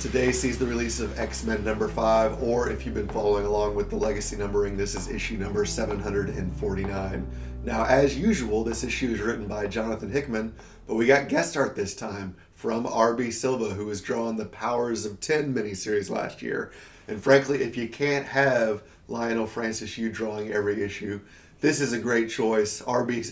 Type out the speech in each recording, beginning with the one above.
Today sees the release of X-Men number 5, or if you've been following along with the legacy numbering, this is issue number 749. Now, as usual, this issue is written by Jonathan Hickman, but we got guest art this time from R.B. Silva, who has drawn the Powers of 10 miniseries last year. And frankly, if you can't have Lionel Francis Yu drawing every issue, this is a great choice. R.B.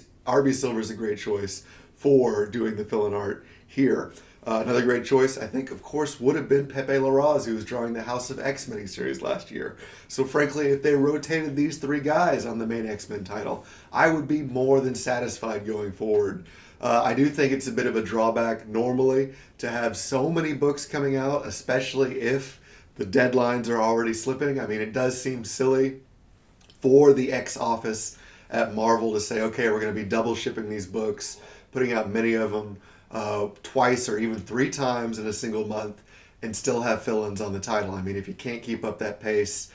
Silva is a great choice for doing the fill-in art here. Another great choice, I think, of course, would have been Pepe Larraz, who was drawing the House of X miniseries last year. So frankly, if they rotated these three guys on the main X-Men title, I would be more than satisfied going forward. I do think it's a bit of a drawback normally to have so many books coming out, especially if the deadlines are already slipping. I mean, it does seem silly for the X office at Marvel to say, okay, we're going to be double shipping these books, putting out many of them twice or even three times in a single month and still have fill-ins on the title. I mean, if you can't keep up that pace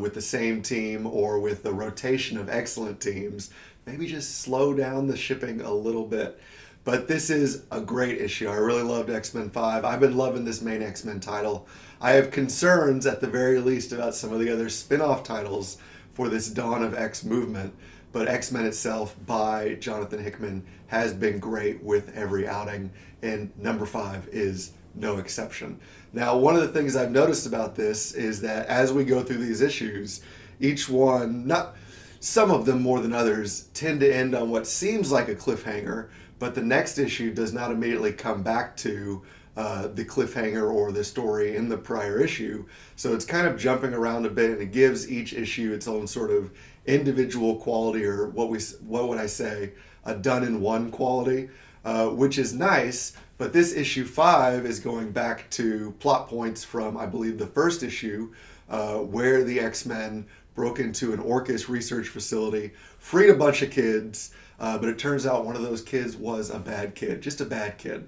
with the same team or with the rotation of excellent teams, maybe just slow down the shipping a little bit. But this is a great issue. I really loved X-Men 5. I've been loving this main X-Men title. I have concerns at the very least about some of the other spin-off titles for this Dawn of X movement. But X-Men itself by Jonathan Hickman has been great with every outing, and number 5 is no exception. Now, one of the things I've noticed about this is that as we go through these issues, each one, not some of them more than others, tend to end on what seems like a cliffhanger, but the next issue does not immediately come back to the cliffhanger or the story in the prior issue. So it's kind of jumping around a bit, and it gives each issue its own sort of individual quality, or what would I say, a done-in-one quality, which is nice. But this issue 5 is going back to plot points from, I believe, the first issue, where the X-Men broke into an Orcus research facility, freed a bunch of kids, but it turns out one of those kids was a bad kid, just a bad kid.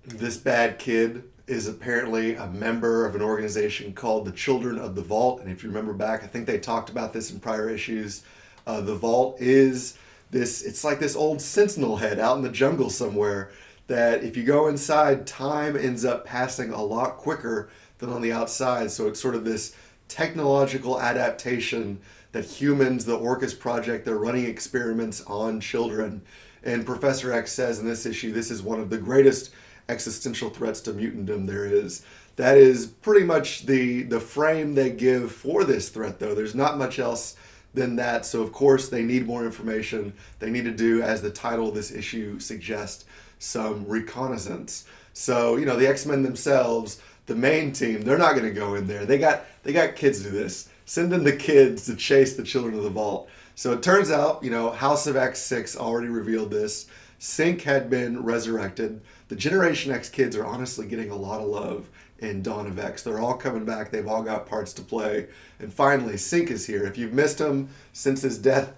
This bad kid is apparently a member of an organization called the Children of the Vault. And if you remember back, I think they talked about this in prior issues. The Vault is this, it's like this old sentinel head out in the jungle somewhere that if you go inside, time ends up passing a lot quicker than on the outside. So it's sort of this technological adaptation that humans, the Orcus Project, they're running experiments on children. And Professor X says in this issue, this is one of the greatest existential threats to mutantdom there is. That is pretty much the frame they give for this threat, though. There's not much else than that. So, of course, they need more information. They need to do, as the title of this issue suggests, some reconnaissance. So, you know, the X-Men themselves, the main team, they're not going to go in there. They got kids to do this. Send in the kids to chase the Children of the Vault. So it turns out, you know, House of X6 already revealed this. Synch had been resurrected. The Generation X kids are honestly getting a lot of love in Dawn of X. They're all coming back. They've all got parts to play. And finally, Synch is here. If you've missed him since his death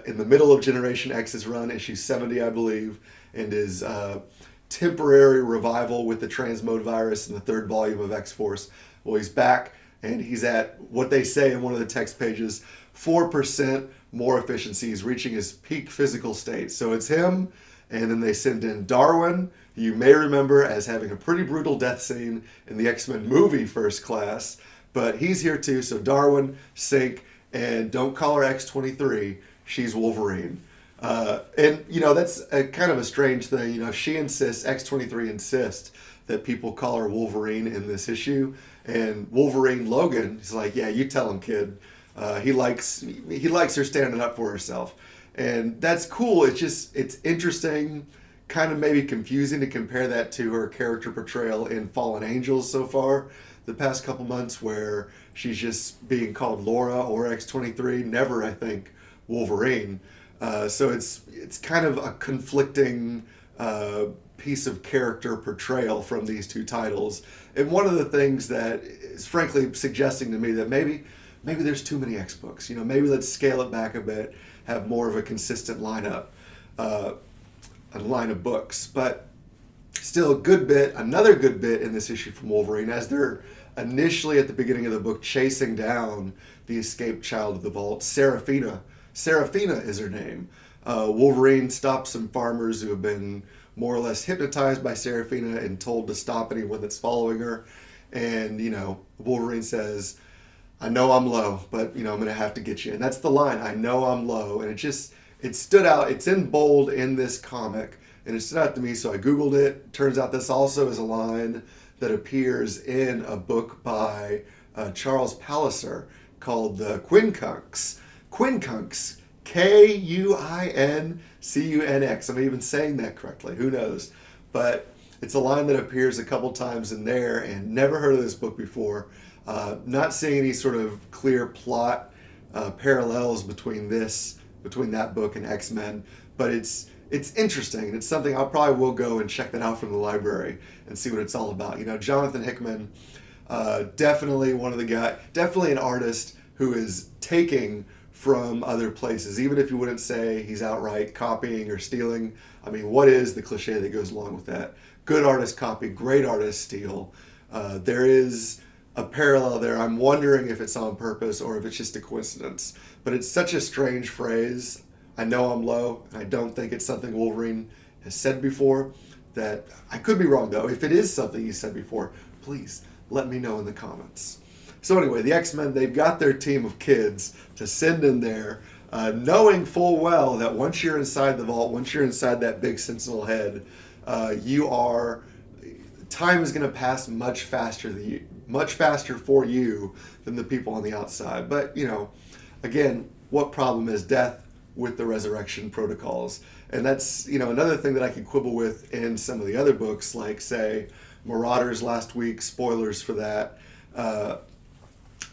in the middle of Generation X's run, issue 70, I believe, and his temporary revival with the transmode virus in the third volume of X-Force, well, he's back, and he's at what they say in one of the text pages, 4% more efficiency. He's reaching his peak physical state. So it's him. And then they send in Darwin, who you may remember as having a pretty brutal death scene in the X-Men movie First Class. But he's here too, so Darwin, Synch, and don't call her X-23, she's Wolverine. And, you know, that's a kind of a strange thing. You know, she insists, X-23 insists that people call her Wolverine in this issue. And Wolverine Logan, he's like, yeah, you tell him, kid. He likes her standing up for herself. And that's cool. It's interesting, kind of maybe confusing to compare that to her character portrayal in Fallen Angels so far, the past couple months, where she's just being called Laura or X-23, never, I think, Wolverine. So it's kind of a conflicting piece of character portrayal from these two titles. And one of the things that is frankly suggesting to me that maybe there's too many X books. You know, maybe let's scale it back a bit, have more of a consistent lineup, a line of books. But still, another good bit in this issue from Wolverine, as they're initially at the beginning of the book chasing down the escaped child of the Vault, Serafina. Serafina is her name. Wolverine stops some farmers who have been more or less hypnotized by Serafina and told to stop anyone that's following her. And, Wolverine says, I know I'm low, but, I'm going to have to get you. And that's the line, I know I'm low. And it stood out. It's in bold in this comic. And it stood out to me, so I Googled it. Turns out this also is a line that appears in a book by Charles Palliser called the Quincunx. Quincunx. Kuincunx. I'm even saying that correctly. Who knows? But it's a line that appears a couple times in there, and never heard of this book before. Not seeing any sort of clear plot parallels between that book and X-Men, but it's interesting, and it's something I probably will go and check that out from the library and see what it's all about. Jonathan Hickman, definitely definitely an artist who is taking from other places, even if you wouldn't say he's outright copying or stealing. I mean, what is the cliche that goes along with that? Good artist copy, great artist steal. There is a parallel there. I'm wondering if it's on purpose or if it's just a coincidence. But it's such a strange phrase. I know I'm low, and I don't think it's something Wolverine has said before. That I could be wrong, though. If it is something he said before, please let me know in the comments. So anyway, the X-Men, they've got their team of kids to send in there, knowing full well that once you're inside the vault, once you're inside that big sentinel head, time is going to pass much faster for you than the people on the outside. But, again, what problem is death with the resurrection protocols? And that's, another thing that I can quibble with in some of the other books, like, say, Marauders last week, spoilers for that.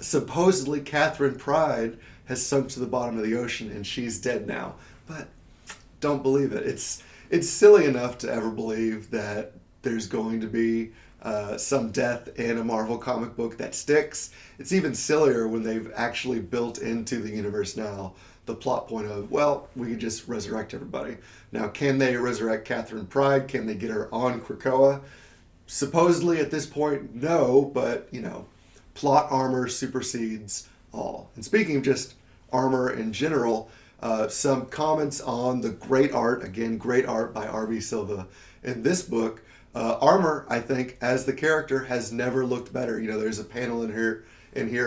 Supposedly, Catherine Pryde has sunk to the bottom of the ocean and she's dead now. But don't believe it. It's silly enough to ever believe that there's going to be some death in a Marvel comic book that sticks. It's even sillier when they've actually built into the universe now the plot point of, well, we could just resurrect everybody. Now, can they resurrect Catherine Pryde? Can they get her on Krakoa? Supposedly at this point, no, but, plot armor supersedes all. And speaking of just armor in general, some comments on the great art, again, great art by R.B. Silva. In this book, Armor, I think, as the character, has never looked better. There's a panel in here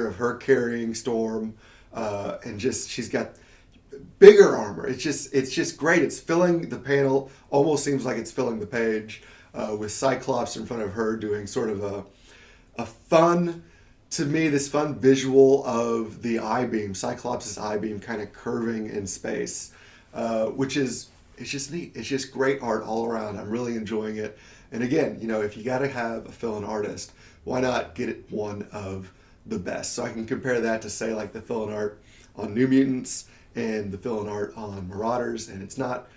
of her carrying Storm, and she's got bigger armor. It's just great. It's filling the panel, almost seems like it's filling the page, with Cyclops in front of her doing sort of a fun, to me, this fun visual of the I-beam, Cyclops' I-beam kind of curving in space, which is, it's just neat. It's just great art all around. I'm really enjoying it. And again, if you got to have a fill-in artist, why not get it one of the best? So I can compare that to, say, like the fill-in art on New Mutants and the fill-in art on Marauders, and it's not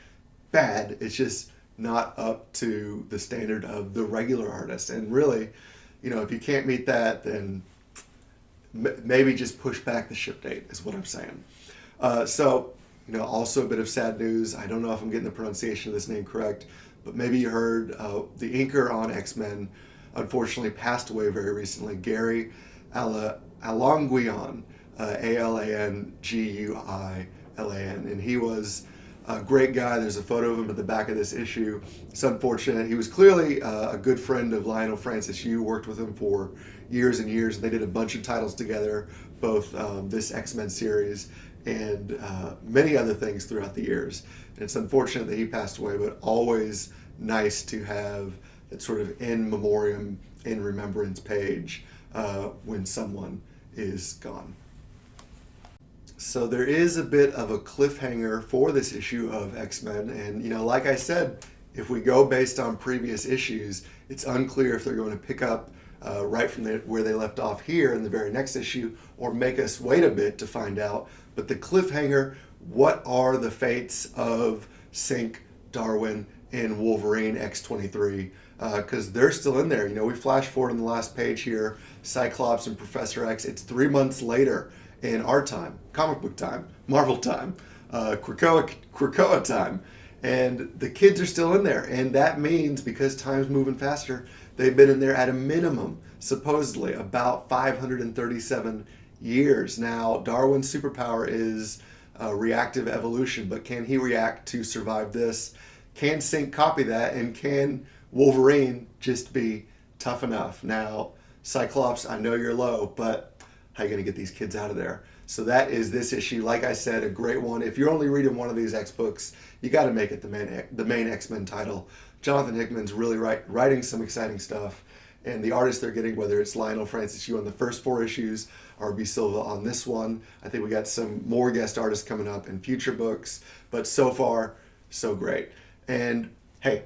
bad. It's just not up to the standard of the regular artist. And really, if you can't meet that, then maybe just push back the ship date is what I'm saying. Also a bit of sad news. I don't know if I'm getting the pronunciation of this name correct, but maybe you heard the inker on X-Men unfortunately passed away very recently. Gary Alanguian, Alanguilan, and he was a great guy. There's a photo of him at the back of this issue. It's unfortunate. He was clearly a good friend of Lionel Francis Yu, worked with him for years and years. They did a bunch of titles together, both this X-Men series and many other things throughout the years. And it's unfortunate that he passed away, but always nice to have that sort of in memoriam, in remembrance page when someone is gone. So there is a bit of a cliffhanger for this issue of X-Men, and like I said, if we go based on previous issues, it's unclear if they're going to pick up right from where they left off here in the very next issue, or make us wait a bit to find out. But the cliffhanger, what are the fates of Synch, Darwin, and Wolverine X-23? Because they're still in there. We flash forward in the last page here, Cyclops and Professor X. It's 3 months later in our time, comic book time, Marvel time, Krakoa time. And the kids are still in there. And that means, because time's moving faster, they've been in there at a minimum, supposedly, about 537 years. Now, Darwin's superpower is reactive evolution, but can he react to survive this? Can Synch copy that? And can Wolverine just be tough enough? Now, Cyclops, I know you're low, but how are you going to get these kids out of there? So that is this issue. Like I said, a great one. If you're only reading one of these X books, you got to make it the main X-Men title. Jonathan Hickman's really writing some exciting stuff. And the artists they're getting, whether it's Lionel Francis Yu on the first 4 issues, or B. Silva on this one. I think we got some more guest artists coming up in future books. But so far, so great. And hey,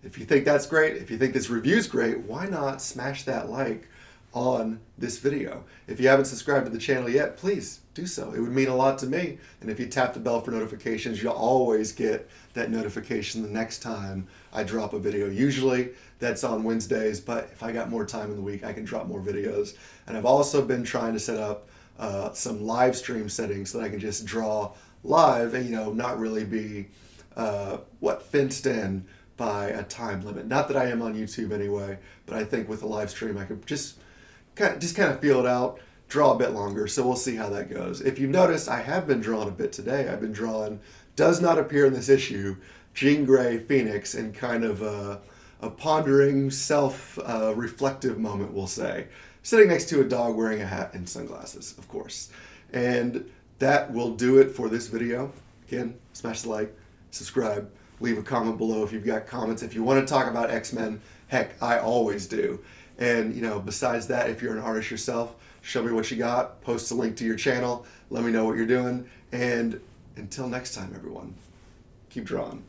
if you think that's great, if you think this review's great, why not smash that like on this video? If you haven't subscribed to the channel yet, please do so. It would mean a lot to me. And if you tap the bell for notifications, you'll always get that notification the next time I drop a video. Usually that's on Wednesdays, but if I got more time in the week, I can drop more videos. And I've also been trying to set up some live stream settings so that I can just draw live and, not really be fenced in by a time limit. Not that I am on YouTube anyway, but I think with a live stream I could just kind of feel it out, draw a bit longer. So we'll see how that goes. If you've noticed, I have been drawing a bit today. I've been drawing, does not appear in this issue, Jean Grey Phoenix in kind of a pondering, self-reflective moment, we'll say, sitting next to a dog wearing a hat and sunglasses, of course. And that will do it for this video. Again, smash the like, subscribe, leave a comment below if you've got comments. If you want to talk about X-Men, heck, I always do. And, besides that, if you're an artist yourself, show me what you got, post a link to your channel, let me know what you're doing. And until next time, everyone, keep drawing.